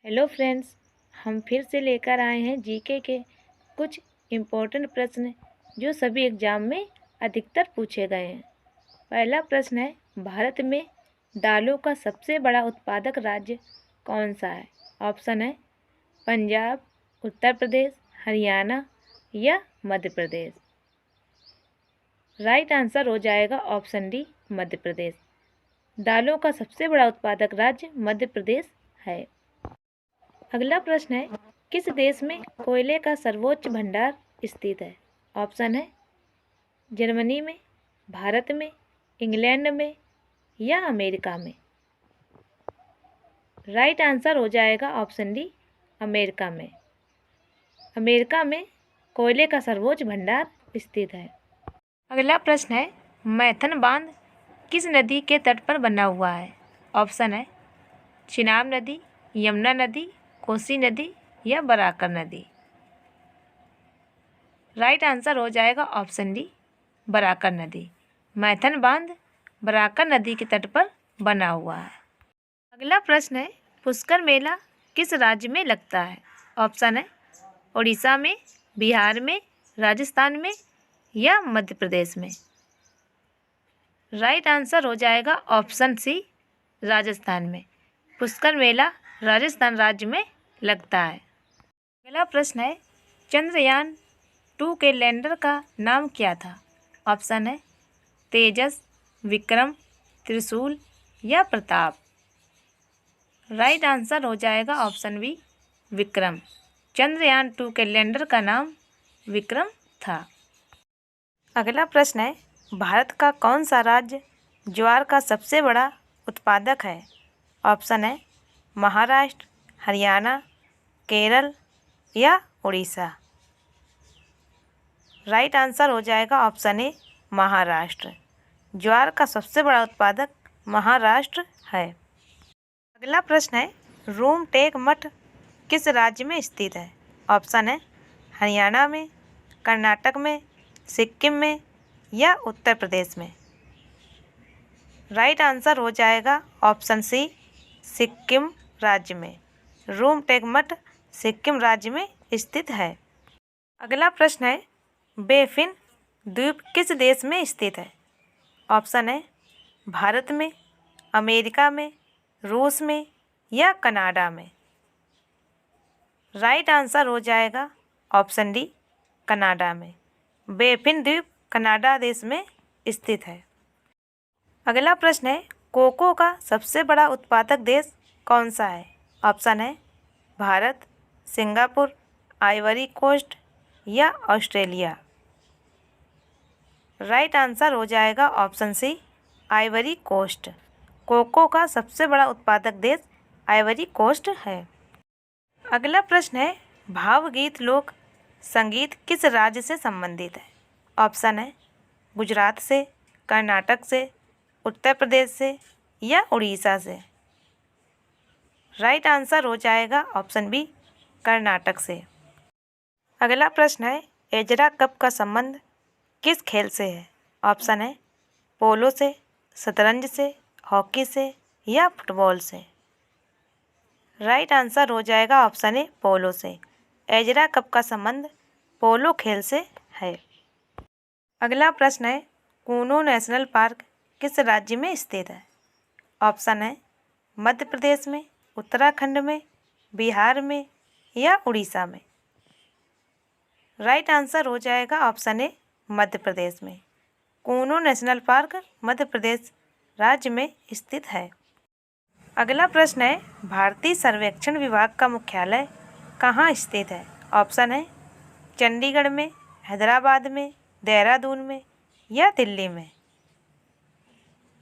Hello friends. हम फिर से लेकर आए हैं जीके के कुछ इम्पोर्टेंट प्रश्न जो सभी एग्जाम में अधिकतर पूछे गए हैं। पहला प्रश्न है, भारत में दालों का सबसे बड़ा उत्पादक राज्य कौन सा है? ऑप्शन है पंजाब, उत्तर प्रदेश, हरियाणा या मध्य प्रदेश। राइट आंसर हो जाएगा ऑप्शन डी, मध्य प्रदेश। दालों का सबसे बड़ा उत्पादक राज्य मध्य प्रदेश है। अगला प्रश्न है, किस देश में कोयले का सर्वोच्च भंडार स्थित है? ऑप्शन है जर्मनी में, भारत में, इंग्लैंड में या अमेरिका में। राइट आंसर हो जाएगा ऑप्शन डी, अमेरिका में। अमेरिका में कोयले का सर्वोच्च भंडार स्थित है। अगला प्रश्न है, मैथन बांध किस नदी के तट पर बना हुआ है? ऑप्शन है चिनाब नदी, यमुना नदी, कोसी नदी या बराकर नदी। राइट आंसर हो जाएगा ऑप्शन डी, बराकर नदी। मैथन बांध बराकर नदी के तट पर बना हुआ है। अगला प्रश्न है, पुष्कर मेला किस राज्य में लगता है? ऑप्शन है उड़ीसा में, बिहार में, राजस्थान में या मध्य प्रदेश में। राइट आंसर हो जाएगा ऑप्शन सी, राजस्थान में। पुष्कर मेला राजस्थान राज्य में लगता है। अगला प्रश्न है, चंद्रयान 2 के लैंडर का नाम क्या था? ऑप्शन है तेजस, विक्रम, त्रिशूल या प्रताप। राइट आंसर हो जाएगा ऑप्शन बी, विक्रम। चंद्रयान 2 के लैंडर का नाम विक्रम था। अगला प्रश्न है, भारत का कौन सा राज्य ज्वार का सबसे बड़ा उत्पादक है? ऑप्शन है महाराष्ट्र, हरियाणा, केरल या उड़ीसा। राइट आंसर हो जाएगा ऑप्शन ए, महाराष्ट्र। ज्वार का सबसे बड़ा उत्पादक महाराष्ट्र है। अगला प्रश्न है, रूमटेक मठ किस राज्य में स्थित है? ऑप्शन है हरियाणा में, कर्नाटक में, सिक्किम में या उत्तर प्रदेश में। राइट आंसर हो जाएगा ऑप्शन सी, सिक्किम राज्य में। रूमटेक मठ सिक्किम राज्य में स्थित है। अगला प्रश्न है, बेफिन द्वीप किस देश में स्थित है? ऑप्शन है भारत में, अमेरिका में, रूस में या कनाडा में। राइट आंसर हो जाएगा ऑप्शन डी, कनाडा में। बेफिन द्वीप कनाडा देश में स्थित है। अगला प्रश्न है, कोको का सबसे बड़ा उत्पादक देश कौन सा है? ऑप्शन है भारत, सिंगापुर, आइवरी कोस्ट या ऑस्ट्रेलिया। राइट आंसर हो जाएगा option C, Ivory Coast. Cocoa का सबसे बड़ा उत्पादक देश आइवरी कोस्ट है। अगला प्रश्न है, भावगीत लोक संगीत किस राज्य से संबंधित है? ऑप्शन है गुजरात से, कर्नाटक से, उत्तर प्रदेश से या उड़ीसा से। राइट आंसर हो जाएगा ऑप्शन बी, कर्नाटक से। अगला प्रश्न है, एजरा कप का संबंध किस खेल से है? ऑप्शन है पोलो से, शतरंज से, हॉकी से या फुटबॉल से। राइट आंसर हो जाएगा ऑप्शन ए, पोलो से। एजरा कप का संबंध पोलो खेल से है। अगला प्रश्न है, कूनो नेशनल पार्क किस राज्य में स्थित है? ऑप्शन है मध्य प्रदेश में, उत्तराखंड में, बिहार में या उड़ीसा में। राइट आंसर हो जाएगा ऑप्शन ए, मध्य प्रदेश में। कूनो नेशनल पार्क मध्य प्रदेश राज्य में स्थित है। अगला प्रश्न है, भारतीय सर्वेक्षण विभाग का मुख्यालय कहाँ स्थित है? ऑप्शन है चंडीगढ़ में, हैदराबाद में, देहरादून में या दिल्ली में।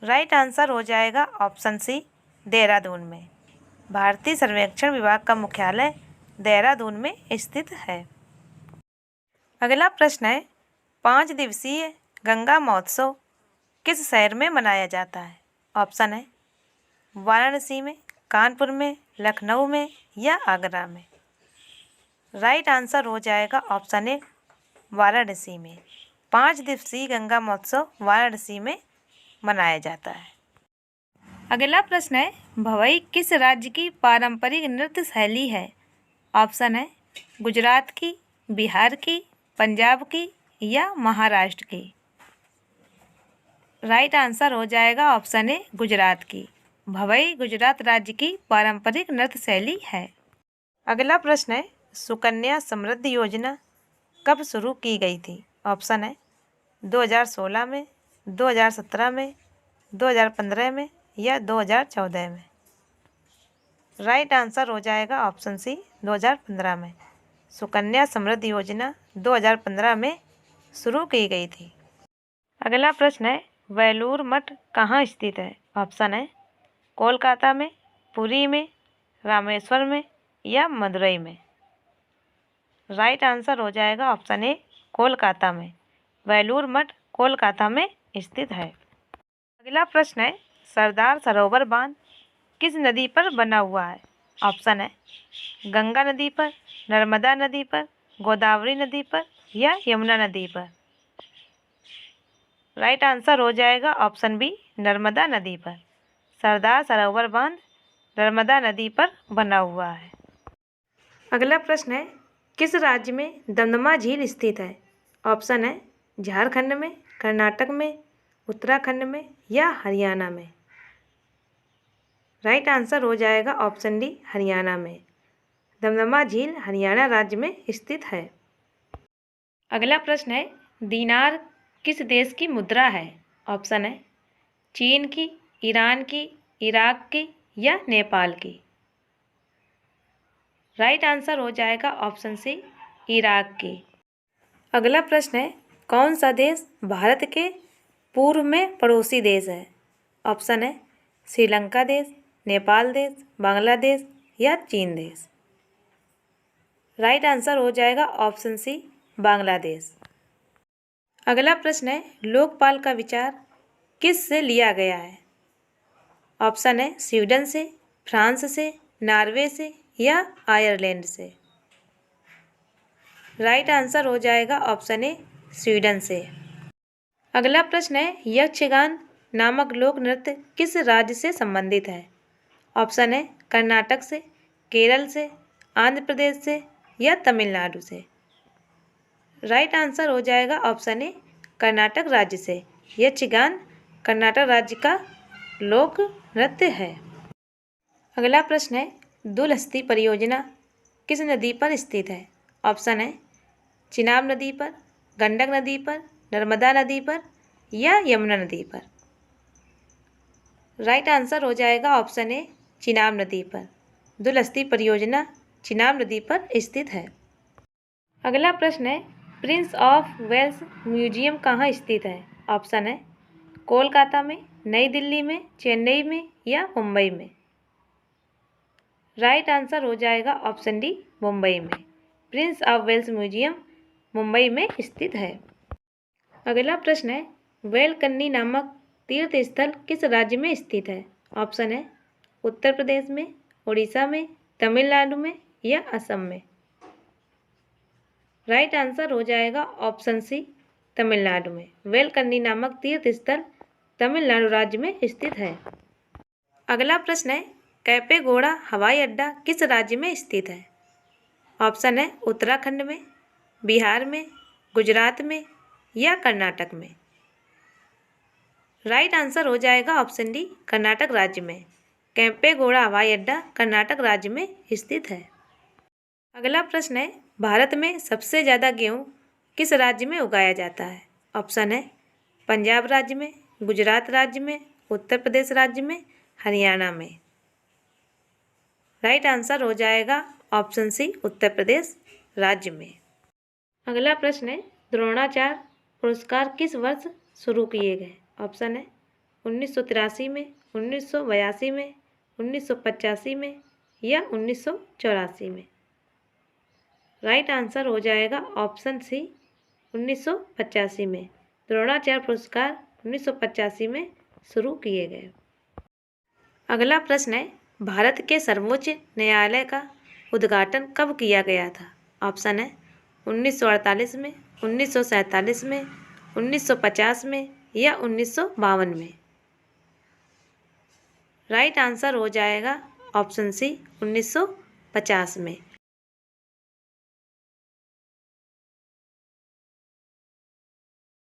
राइट आंसर हो जाएगा ऑप्शन सी, देहरादून में। भारतीय सर्वेक्षण विभाग का मुख्यालय देहरादून में स्थित है। अगला प्रश्न है, 5 दिवसीय गंगा महोत्सव किस शहर में मनाया जाता है? ऑप्शन है वाराणसी में, कानपुर में, लखनऊ में या आगरा में। राइट आंसर हो जाएगा ऑप्शन ए, वाराणसी में। 5 दिवसीय गंगा महोत्सव वाराणसी में मनाया जाता है। अगला प्रश्न है, भवई किस राज्य की पारंपरिक नृत्य शैली है? ऑप्शन है गुजरात की, बिहार की, पंजाब की या महाराष्ट्र की। राइट आंसर हो जाएगा ऑप्शन ए गुजरात की। भवई गुजरात राज्य की पारंपरिक नृत्य शैली है। अगला प्रश्न है, सुकन्या समृद्धि योजना कब शुरू की गई थी? ऑप्शन है 2016 में, 2017 में, 2015 में या 2014 में। राइट आंसर हो जाएगा ऑप्शन सी 2015 में। सुकन्या समृद्धि योजना 2015 में शुरू की गई थी। अगला प्रश्न है, वेलूर मठ कहाँ स्थित है? ऑप्शन है कोलकाता में, पुरी में, रामेश्वर में या मदुरई में। राइट आंसर हो जाएगा ऑप्शन ए कोलकाता में। वेलूर मठ कोलकाता में स्थित है। अगला प्रश्न है, सरदार सरोवर बांध किस नदी पर बना हुआ है? ऑप्शन है गंगा नदी पर, नर्मदा नदी पर, गोदावरी नदी पर या यमुना नदी पर। राइट आंसर हो जाएगा ऑप्शन बी नर्मदा नदी पर। सरदार सरोवर बांध नर्मदा नदी पर बना हुआ है। अगला प्रश्न है, किस राज्य में दमदमा झील स्थित है? ऑप्शन है झारखंड में, कर्नाटक में, उत्तराखंड में या हरियाणा में। राइट आंसर हो जाएगा ऑप्शन डी हरियाणा में। दमदमा झील हरियाणा राज्य में स्थित है। अगला प्रश्न है, दीनार किस देश की मुद्रा है? ऑप्शन है चीन की, ईरान की, इराक की या नेपाल की। राइट आंसर हो जाएगा ऑप्शन सी इराक की। अगला प्रश्न है, कौन सा देश भारत के पूर्व में पड़ोसी देश है? ऑप्शन है श्रीलंका देश, नेपाल देश, बांग्लादेश या चीन देश। राइट आंसर हो जाएगा ऑप्शन सी बांग्लादेश। अगला प्रश्न है, लोकपाल का विचार किस से लिया गया है? ऑप्शन है स्वीडन से, फ्रांस से, नॉर्वे से या आयरलैंड से। राइट आंसर हो जाएगा ऑप्शन ए स्वीडन से। अगला प्रश्न है, यक्षगान नामक लोक नृत्य किस राज्य से संबंधित है? ऑप्शन है कर्नाटक से, केरल से, आंध्र प्रदेश से या तमिलनाडु से। राइट आंसर हो जाएगा ऑप्शन ए कर्नाटक राज्य से। यक्षगान कर्नाटक राज्य का लोक नृत्य है। अगला प्रश्न है, दुलहस्ती परियोजना किस नदी पर स्थित है? ऑप्शन है चिनाब नदी पर, गंडक नदी पर, नर्मदा नदी पर या यमुना नदी पर। राइट आंसर हो जाएगा ऑप्शन ए चिनाब नदी पर। दुलहस्ती परियोजना चिनाब नदी पर स्थित है। अगला प्रश्न है, प्रिंस ऑफ वेल्स म्यूजियम कहाँ स्थित है? ऑप्शन है कोलकाता में, नई दिल्ली में, चेन्नई में या मुंबई में। राइट आंसर हो जाएगा ऑप्शन डी मुंबई में। Prince of Wales museum Mumbai में स्थित है। अगला प्रश्न है, वेलकन्नी नामक तीर्थ स्थल किस राज्य में स्थित है? ऑप्शन है उत्तर प्रदेश में, उड़ीसा में, तमिलनाडु में या असम में। राइट आंसर हो जाएगा ऑप्शन सी तमिलनाडु में। वेलकन्नी नामक तीर्थ स्थल तमिलनाडु राज्य में स्थित है। अगला प्रश्न है, कैपेगौड़ा हवाई अड्डा किस राज्य में स्थित है? ऑप्शन है उत्तराखंड में, बिहार में, गुजरात में या कर्नाटक में। राइट आंसर हो जाएगा ऑप्शन डी कर्नाटक राज्य में। कैंपेगौड़ा हवाई अड्डा कर्नाटक राज्य में स्थित है। अगला प्रश्न है, भारत में सबसे ज़्यादा गेहूँ किस राज्य में उगाया जाता है? ऑप्शन है पंजाब राज्य में, गुजरात राज्य में, उत्तर प्रदेश राज्य में, हरियाणा में। राइट आंसर हो जाएगा ऑप्शन सी उत्तर प्रदेश राज्य में। अगला प्रश्न है, द्रोणाचार्य पुरस्कार किस वर्ष शुरू किए गए? ऑप्शन है 1983 में, 1982 में, 1985 में या 1984 में। राइट आंसर हो जाएगा ऑप्शन सी 1985 में। द्रोणाचार्य पुरस्कार 1985 में शुरू किए गए। अगला प्रश्न है, भारत के सर्वोच्च न्यायालय का उद्घाटन कब किया गया था? ऑप्शन है 1948 में, 1947 में, 1950 में या 1952 में। राइट आंसर हो जाएगा ऑप्शन सी 1950 में।